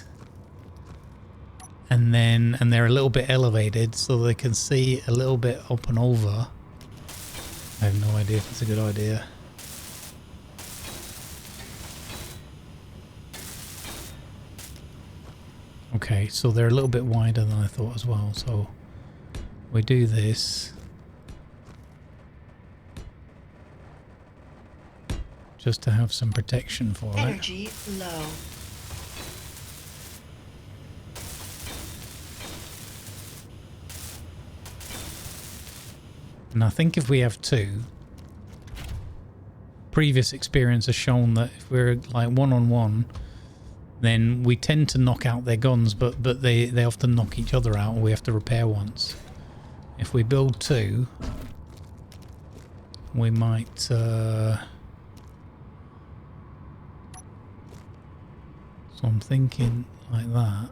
and they're a little bit elevated so they can see a little bit up and over. I have no idea if it's a good idea. Okay, so they're a little bit wider than I thought as well, so we do this just to have some protection for it. Energy low. And I think if we have two, previous experience has shown that if we're like one-on-one, then we tend to knock out their guns, but they often knock each other out, and we have to repair once. If we build two, we might so I'm thinking like that.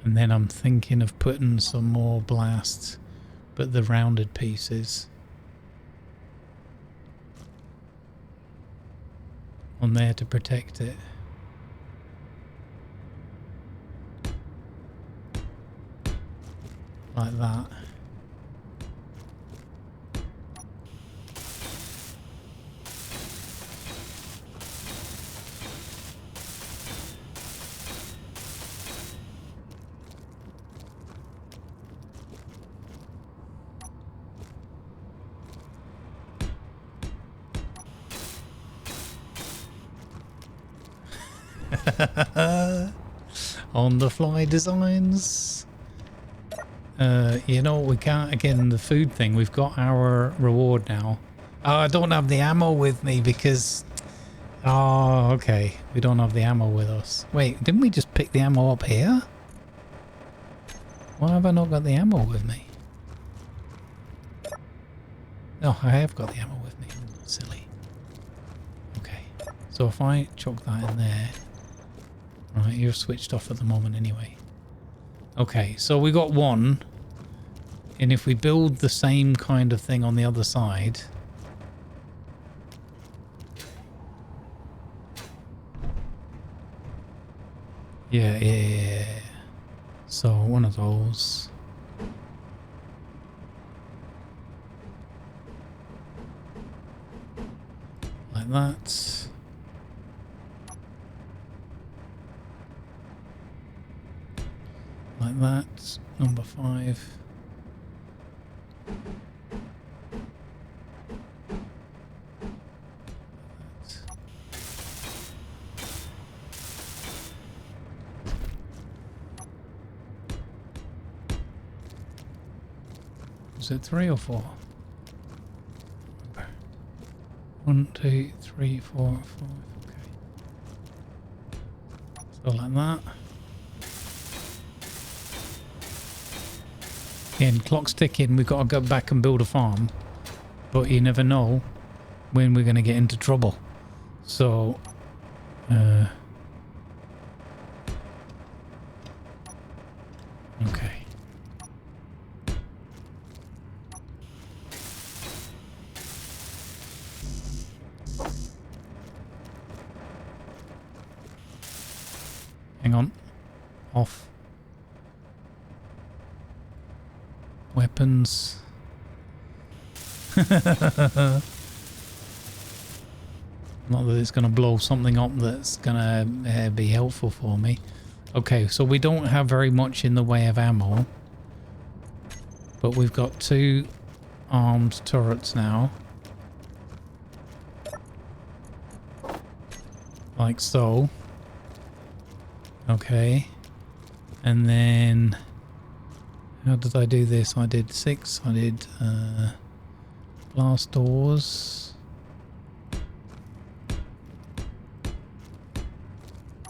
And then I'm thinking of putting some more blasts, but the rounded pieces on there to protect it. Like that. On the fly designs. You know, we can't, again, the food thing, we've got our reward now. Oh, I don't have the ammo with me because, oh, okay, we don't have the ammo with us. Wait, didn't we just pick the ammo up here? Why have I not got the ammo with me? No, I have got the ammo with me. Silly. Okay, so if I chuck that in there. Right, you're switched off at the moment anyway. Okay, so we got one. And if we build the same kind of thing on the other side. Yeah. So one of those. Like that. Like that, number 5. Is it 3 or 4? 1, 2, 3, 4, 5. Okay. So like that. Again, clock's ticking, we've got to go back and build a farm. But you never know when we're going to get into trouble. So, okay. Hang on. Off. Weapons. Not that it's going to blow something up that's going to be helpful for me. Okay, so we don't have very much in the way of ammo. But we've got 2 armed turrets now. Like so. Okay. And then... how did I do this? I did 6. I did Glass doors.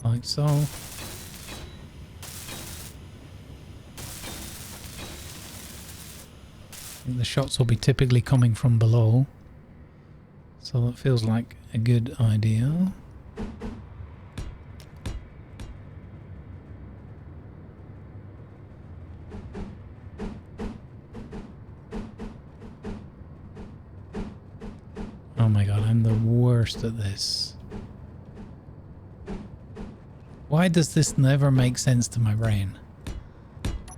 Like so. The shots will be typically coming from below. So that feels like a good idea. Oh my god, I'm the worst at this. Why does this never make sense to my brain?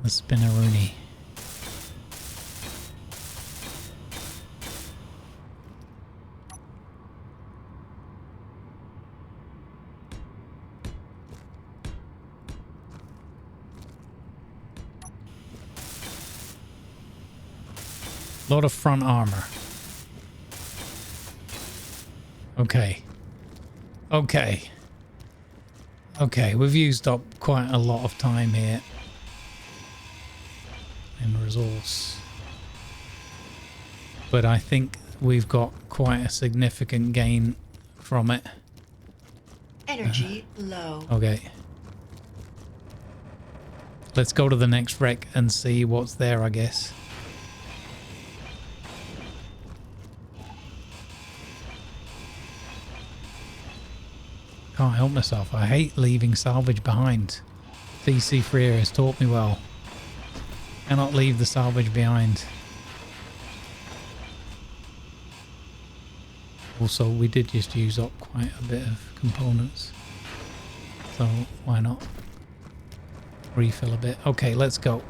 The spinneroonie. A lot of front armor. Okay. Okay. Okay, we've used up quite a lot of time here. In resource. But I think we've got quite a significant gain from it. Energy low. Okay. Let's go to the next wreck and see what's there, I guess. Can't help myself. I hate leaving salvage behind. TC Freer has taught me well. Cannot leave the salvage behind. Also, we did just use up quite a bit of components. So, why not refill a bit? Okay, let's go.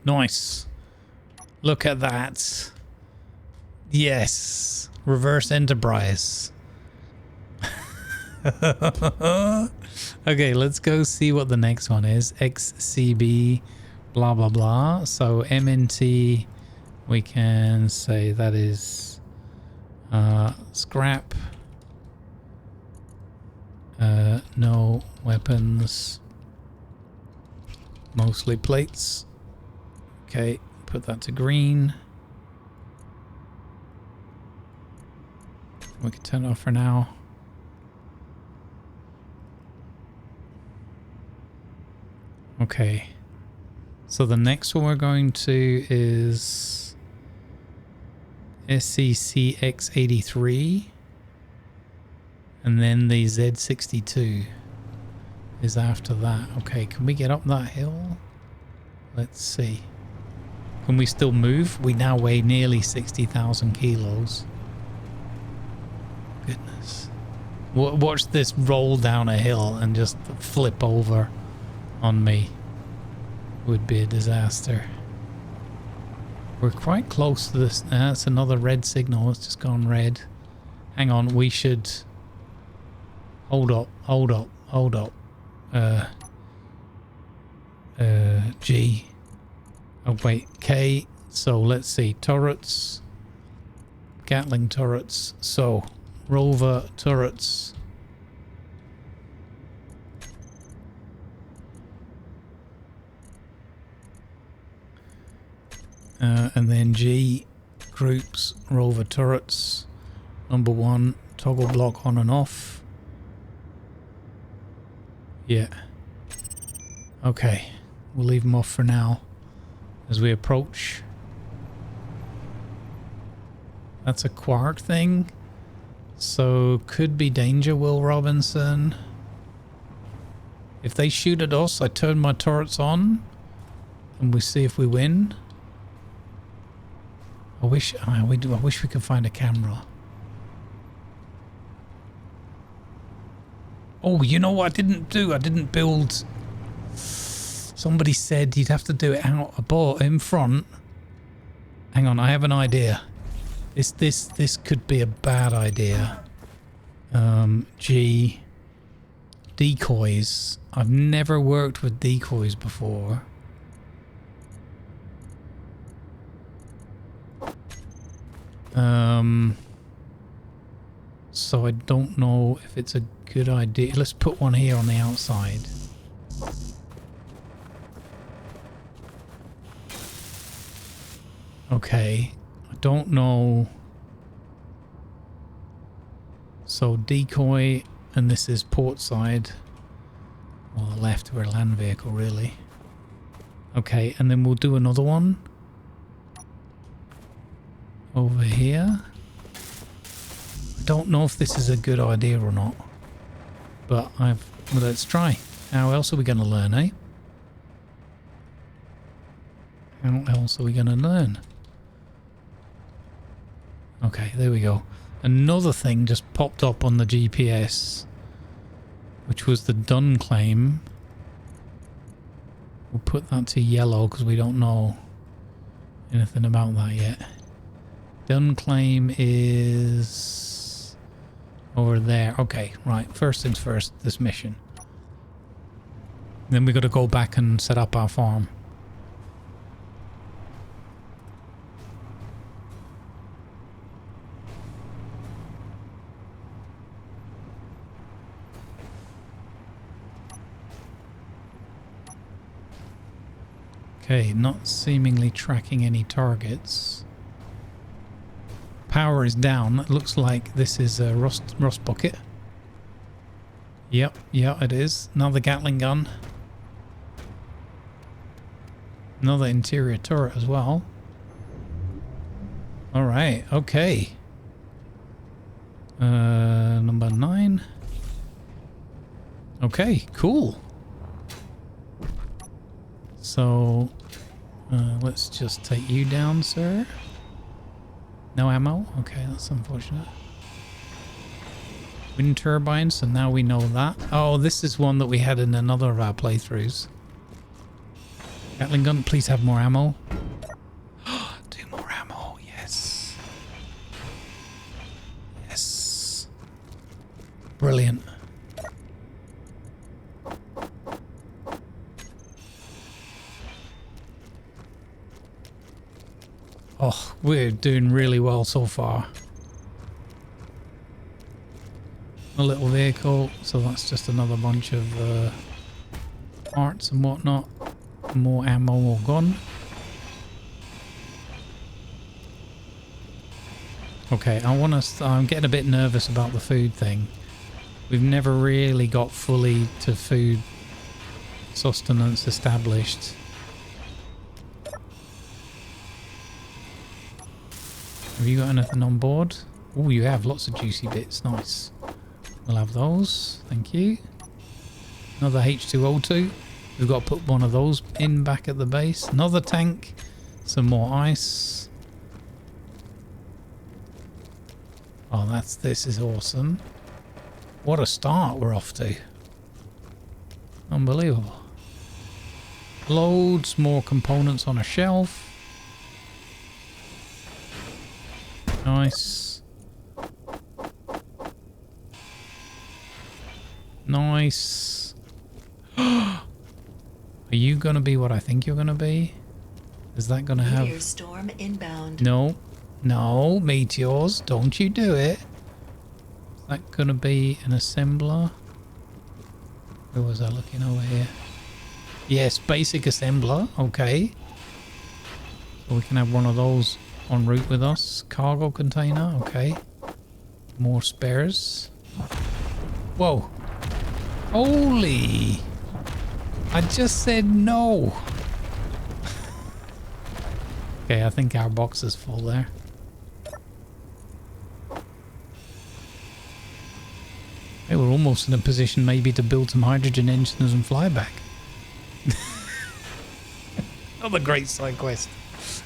Nice. Look at that. Yes. Reverse Enterprise. Okay, let's go see what the next one is. XCB blah blah blah. So MNT, we can say that is scrap. No weapons. Mostly plates. Okay, put that to green. We can turn it off for now. Okay. So the next one we're going to is SCCX83. And then the Z62 is after that. Okay, can we get up that hill? Let's see. Can we still move? We now weigh nearly 60,000 kilos. Goodness. Watch this roll down a hill and just flip over on me. Would be a disaster. We're quite close to this. That's another red signal. It's just gone red. Hang on, we should... Hold up, hold up, hold up. G. Oh wait, K. So let's see. Turrets. Gatling turrets. So... Rover turrets. And then G groups rover turrets. Number 1, toggle block on and off. Yeah. Okay. We'll leave them off for now as we approach. That's a quark thing. So, could be danger, Will Robinson. If they shoot at us, I turn my turrets on. And we see if we win. I wish we could find a camera. Oh, you know what I didn't do? I didn't build... Somebody said you'd have to do it out above, in front. Hang on, I have an idea. This could be a bad idea. G. Decoys. I've never worked with decoys before. So I don't know if it's a good idea. Let's put one here on the outside. Okay. I don't know. So Decoy, and this is port side. Well, the left, we're a land vehicle, really. Okay, and then we'll do another one. Over here. I don't know if this is a good idea or not. But well, let's try. How else are we going to learn, eh? How else are we going to learn? Okay, there we go. Another thing just popped up on the GPS, which was the done claim. We'll put that to yellow because we don't know anything about that yet. Done claim is over there. Okay, right. First things first, this mission. Then we got to go back and set up our farm. Okay, not seemingly tracking any targets. Power is down. It looks like this is a rust bucket. Yep, yeah, it is. Another Gatling gun. Another interior turret as well. Alright, okay. Number 9. Okay, cool. So, let's just take you down, sir. No ammo? Okay, that's unfortunate. Wind turbine, so now we know that. Oh, this is one that we had in another of our playthroughs. Gatling gun, please have more ammo. 2 more ammo, yes. Yes. Brilliant. Oh, we're doing really well so far. A little vehicle, so that's just another bunch of parts and whatnot. More ammo, more gun. Okay, I'm getting a bit nervous about the food thing. We've never really got fully to food sustenance established. Have you got anything on board? Oh, you have lots of juicy bits. Nice. We'll have those. Thank you. Another H2O2. We've got to put one of those in back at the base. Another tank. Some more ice. Oh, this is awesome. What a start we're off to. Unbelievable. Loads more components on a shelf. Nice. Nice. Are you going to be what I think you're going to be? Is that going to have... Meteor storm inbound. No. No, meteors. Don't you do it. Is that going to be an assembler? Where was I looking over here? Yes, basic assembler. Okay. So we can have one of those en route with us. Cargo container. Okay. More spares. Whoa. Holy. I just said no. Okay, I think our box is full there. Hey, we're almost in a position maybe to build some hydrogen engines and fly back. Another great side quest.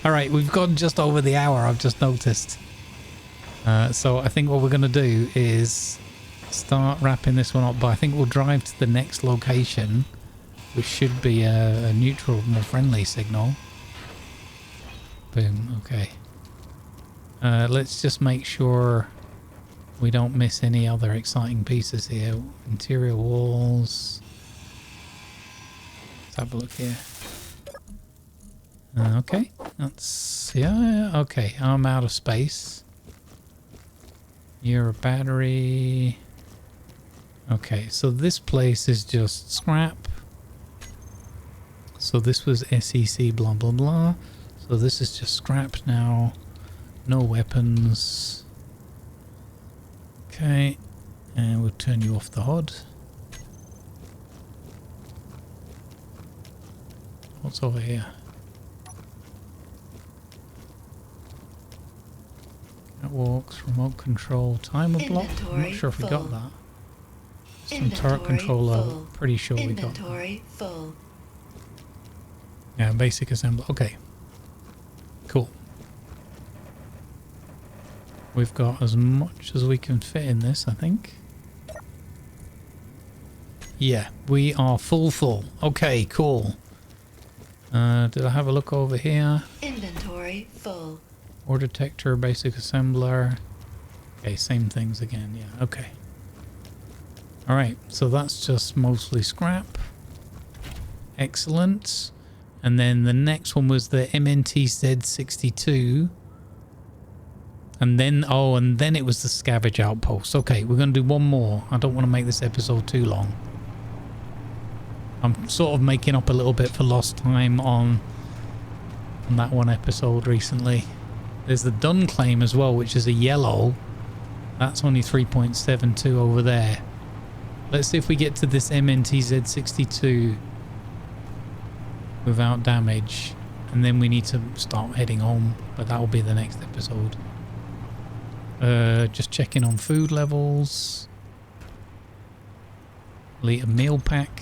Alright, we've gone just over the hour, I've just noticed. So I think what we're going to do is start wrapping this one up, but I think we'll drive to the next location, which should be a neutral, more friendly signal. Boom, okay. Let's just make sure we don't miss any other exciting pieces here. Interior walls. Let's have a look here. Okay, that's... yeah, okay, I'm out of space. You're a battery. Okay, so this place is just scrap. So this was SEC blah blah blah. So So this is just scrapped now. No weapons. Okay. And we'll turn you off the HUD. What's over here? Catwalks, remote control, timer block. I'm not sure if we got that. Some turret controller. Full. Pretty sure we got that. Inventory full. Yeah, basic assembly. Okay. Cool. We've got as much as we can fit in this, I think. Yeah, we are full. Okay, cool. Did I have a look over here? Inventory full. Ore detector, basic assembler. Okay, same things again. Yeah, okay. Alright, so that's just mostly scrap. Excellent. And then the next one was the MNTZ62. And then, oh, and then it was the scavenge outpost. Okay, we're going to do one more. I don't want to make this episode too long. I'm sort of making up a little bit for lost time on that one episode recently. There's the done claim as well, which is a yellow. That's only 3.72 over there. Let's see if we get to this MNTZ62 without damage. And then we need to start heading home. But that will be the next episode. Just checking on food levels. Elite a meal pack.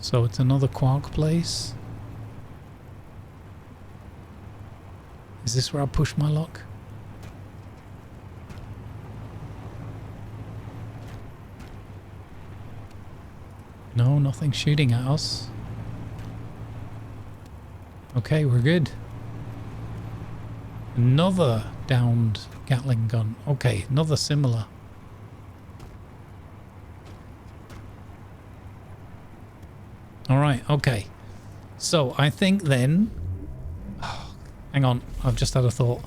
So it's another quark place. Is this where I push my luck? No, nothing shooting at us. Okay, we're good. Another downed Gatling gun. Okay, another similar. Alright, okay. So, I think then... Oh, hang on, I've just had a thought.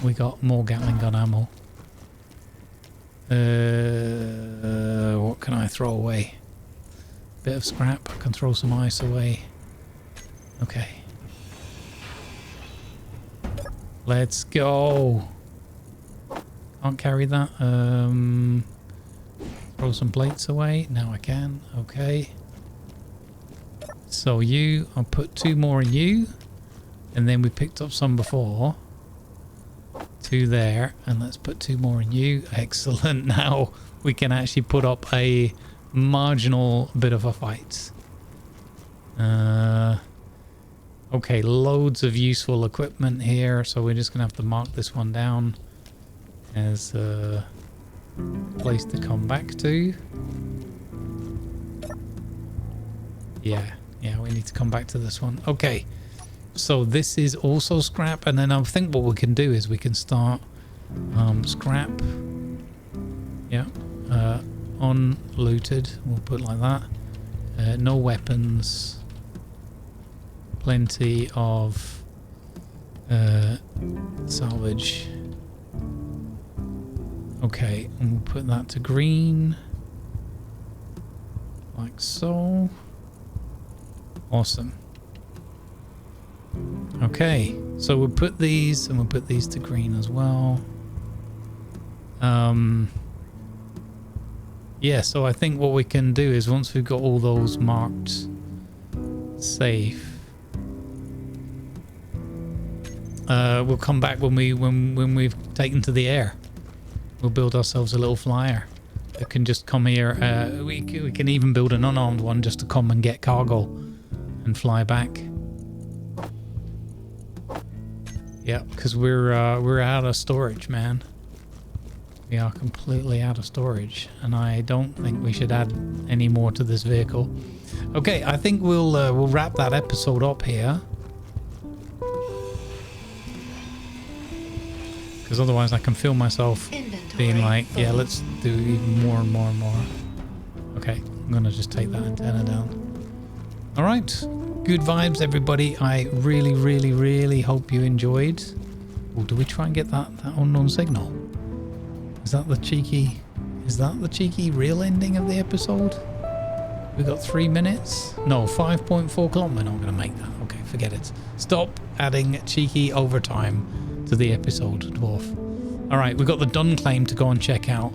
We got more Gatling gun ammo. What can I throw away? Bit of scrap. I can throw some ice away. Okay. Let's go. Can't carry that. Throw some plates away. Now I can. Okay. So you, I'll put 2 more in you. And then we picked up some before. 2 there. And let's put 2 more in you. Excellent. Now we can actually put up a marginal bit of a fight. Okay, loads of useful equipment here. So we're just going to have to mark this one down as a place to come back to. Yeah, we need to come back to this one. Okay, so this is also scrap. And then I think what we can do is we can start scrap. Yeah, unlooted. We'll put it like that. No weapons. Plenty of salvage. Okay, and we'll put that to green. Like so. Awesome. Okay, so we'll put these and we'll put these to green as well. Yeah, so I think what we can do is once we've got all those marked safe, we'll come back when we've taken to the air. We'll build ourselves a little flyer that can just come here. We can even build an unarmed one just to come and get cargo and fly back. Yeah, because we're out of storage, man. We are completely out of storage, and I don't think we should add any more to this vehicle. Okay, I think we'll wrap that episode up here. Because otherwise I can feel myself being like, yeah, let's do even more and more and more. Okay, I'm going to just take that antenna down. Alright, good vibes everybody. I really, really, really hope you enjoyed. Oh, do we try and get that unknown signal? Is that the cheeky Is that the cheeky real ending of the episode? We got 3 minutes? No, 5.4 kilometers. We're not going to make that. Okay, forget it. Stop adding cheeky overtime to the episode, Dwarf. All right, we've got the Dun claim to go and check out.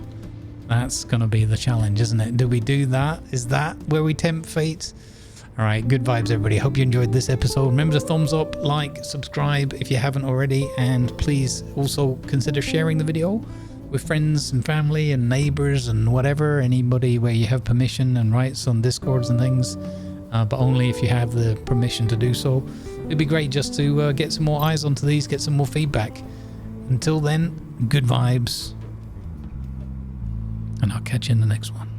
That's going to be the challenge, isn't it? Do we do that? Is that where we tempt fate? All right, good vibes, everybody. Hope you enjoyed this episode. Remember to thumbs up, like, subscribe if you haven't already. And please also consider sharing the video with friends and family and neighbors and whatever. Anybody where you have permission and rights on Discords and things. But only if you have the permission to do so. It'd be great just to get some more eyes onto these, get some more feedback. Until then, good vibes. And I'll catch you in the next one.